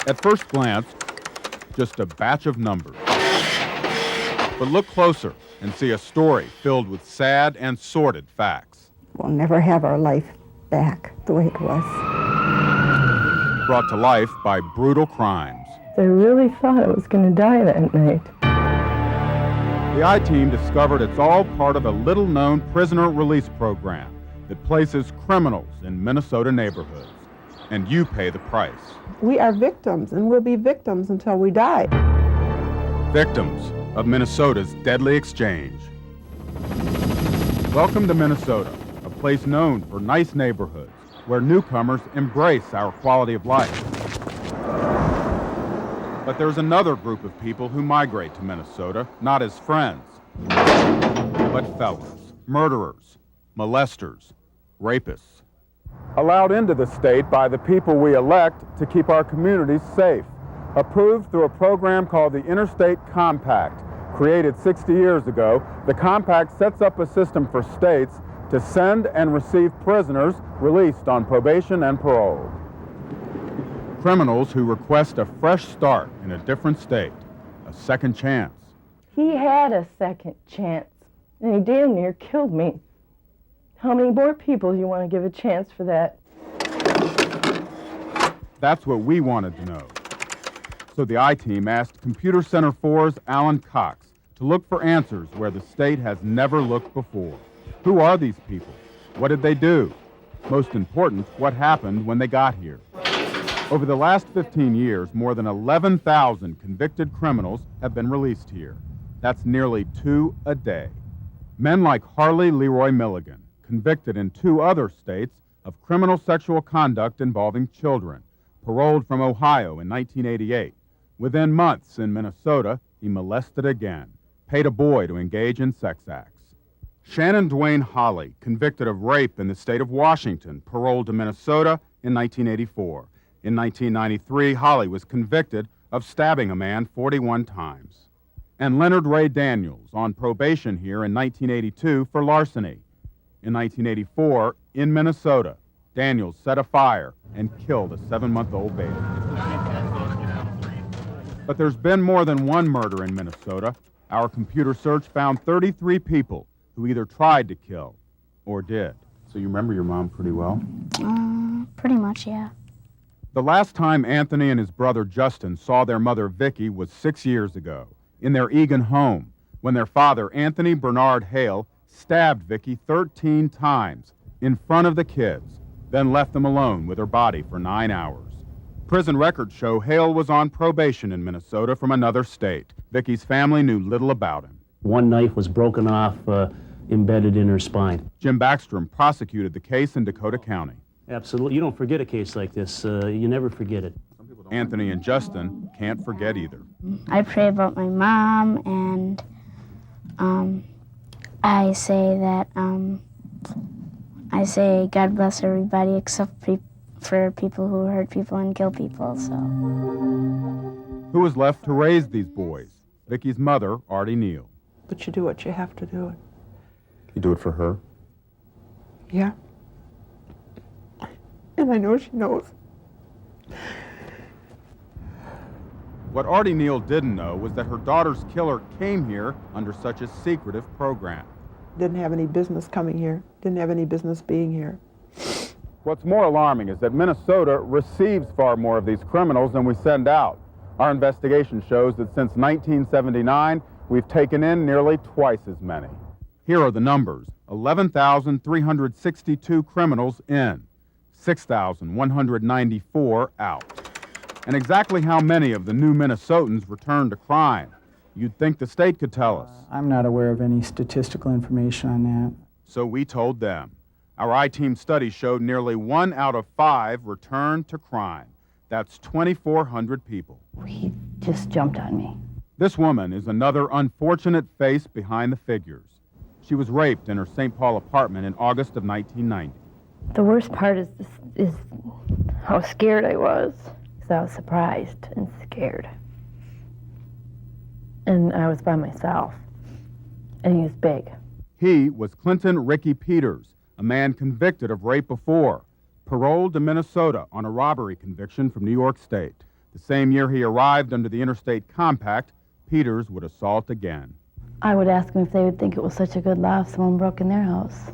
At first glance, just a batch of numbers. But look closer and see a story filled with sad and sordid facts. We'll never have our life back the way it was. Brought to life by brutal crimes. I really thought I was going to die that night. The I-Team discovered it's all part of a little-known prisoner release program that places criminals in Minnesota neighborhoods. And you pay the price. We are victims, and we'll be victims until we die. Victims of Minnesota's deadly exchange. Welcome to Minnesota, a place known for nice neighborhoods, where newcomers embrace our quality of life. But there's another group of people who migrate to Minnesota, not as friends, but felons, murderers, molesters, rapists. Allowed into the state by the people we elect to keep our communities safe. Approved through a program called the Interstate Compact. Created 60 years ago, the Compact sets up a system for states to send and receive prisoners released on probation and parole. Criminals who request a fresh start in a different state, a second chance. He had a second chance, and he damn near killed me. How many more people do you want to give a chance for that? That's what we wanted to know. So the I-Team asked Computer Center 4's Alan Cox to look for answers where the state has never looked before. Who are these people? What did they do? Most important, what happened when they got here? Over the last 15 years, more than 11,000 convicted criminals have been released here. That's nearly 2 a day. Men like Harley Leroy Milligan, convicted in 2 other states of criminal sexual conduct involving children, paroled from Ohio in 1988. Within months in Minnesota, he molested again, paid a boy to engage in sex acts. Shannon Dwayne Holly, convicted of rape in the state of Washington, paroled to Minnesota in 1984. In 1993, Holly was convicted of stabbing a man 41 times. And Leonard Ray Daniels, on probation here in 1982 for larceny. In 1984, in Minnesota, Daniels set a fire and killed a 7-month-old baby. But there's been more than one murder in Minnesota. Our computer search found 33 people who either tried to kill or did. So you remember your mom pretty well? Pretty much, yeah. The last time Anthony and his brother Justin saw their mother Vicki was 6 years ago, in their Eagan home, when their father, Anthony Bernard Hale, stabbed Vicki 13 times in front of the kids, then left them alone with her body for 9 hours. Prison records show Hale was on probation in Minnesota from another state. Vicki's family knew little about him. One knife was broken off, embedded in her spine. Jim Backstrom prosecuted the case in Dakota County. Absolutely. You don't forget a case like this. You never forget it. Anthony and Justin can't forget either. I pray about my mom, and I say that God bless everybody except for people who hurt people and kill people. So. Who was left to raise these boys? Vicki's mother, Artie Neal. But you do what you have to do. You do it for her? Yeah. And I know she knows. What Artie Neal didn't know was that her daughter's killer came here under such a secretive program. Didn't have any business coming here. Didn't have any business being here. What's more alarming is that Minnesota receives far more of these criminals than we send out. Our investigation shows that since 1979, we've taken in nearly twice as many. Here are the numbers. 11,362 criminals in, 6,194 out. And exactly how many of the new Minnesotans return to crime? You'd think the state could tell us. I'm not aware of any statistical information on that. So we told them. Our I-Team study showed nearly 1 out of 5 returned to crime. That's 2,400 people. He just jumped on me. This woman is another unfortunate face behind the figures. She was raped in her St. Paul apartment in August of 1990. The worst part is how scared I was. Because I was surprised and scared. And I was by myself. And he was big. He was Clinton Ricky Peters, a man convicted of rape before, paroled to Minnesota on a robbery conviction from New York State. The same year he arrived under the Interstate Compact, Peters would assault again. I would ask them if they would think it was such a good laugh someone broke in their house.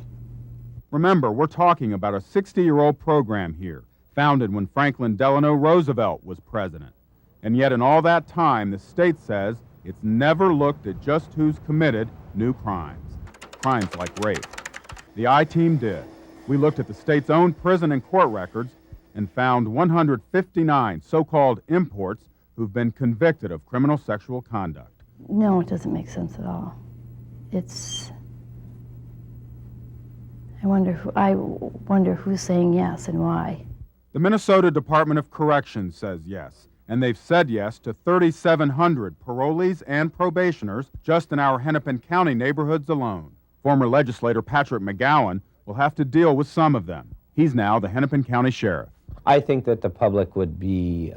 Remember, we're talking about a 60-year-old program here, founded when Franklin Delano Roosevelt was president. And yet in all that time, the state says it's never looked at just who's committed new crimes. Crimes like rape. The I-Team did. We looked at the state's own prison and court records and found 159 so-called imports who've been convicted of criminal sexual conduct. No, it doesn't make sense at all. I wonder who's saying yes and why. The Minnesota Department of Corrections says yes, and they've said yes to 3,700 parolees and probationers just in our Hennepin County neighborhoods alone. Former legislator Patrick McGowan will have to deal with some of them. He's now the Hennepin County Sheriff. I think that the public would be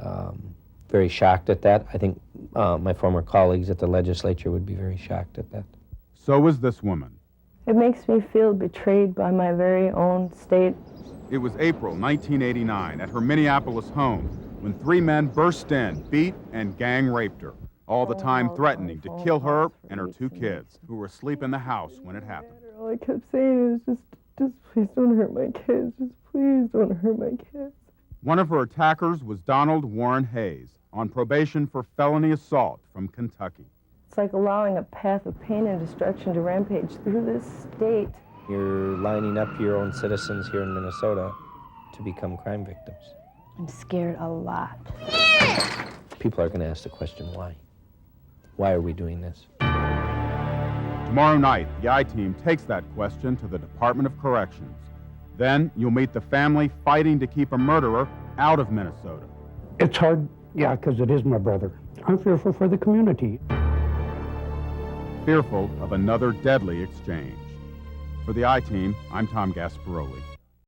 very shocked at that. I think my former colleagues at the legislature would be very shocked at that. So is this woman. It makes me feel betrayed by my very own state. It was April 1989 at her Minneapolis home when 3 men burst in, beat, and gang raped her, all the time threatening to kill her and her 2 kids, who were asleep in the house when it happened. All I kept saying is just please don't hurt my kids. Just please don't hurt my kids. One of her attackers was Donald Warren Hayes, on probation for felony assault from Kentucky. It's like allowing a path of pain and destruction to rampage through this state. You're lining up your own citizens here in Minnesota to become crime victims. I'm scared a lot. People are going to ask the question, why? Why are we doing this? Tomorrow night, the I-Team takes that question to the Department of Corrections. Then you'll meet the family fighting to keep a murderer out of Minnesota. It's hard, yeah, because it is my brother. I'm fearful for the community. Fearful of another deadly exchange. For the I-Team, I'm Tom Gasparoli.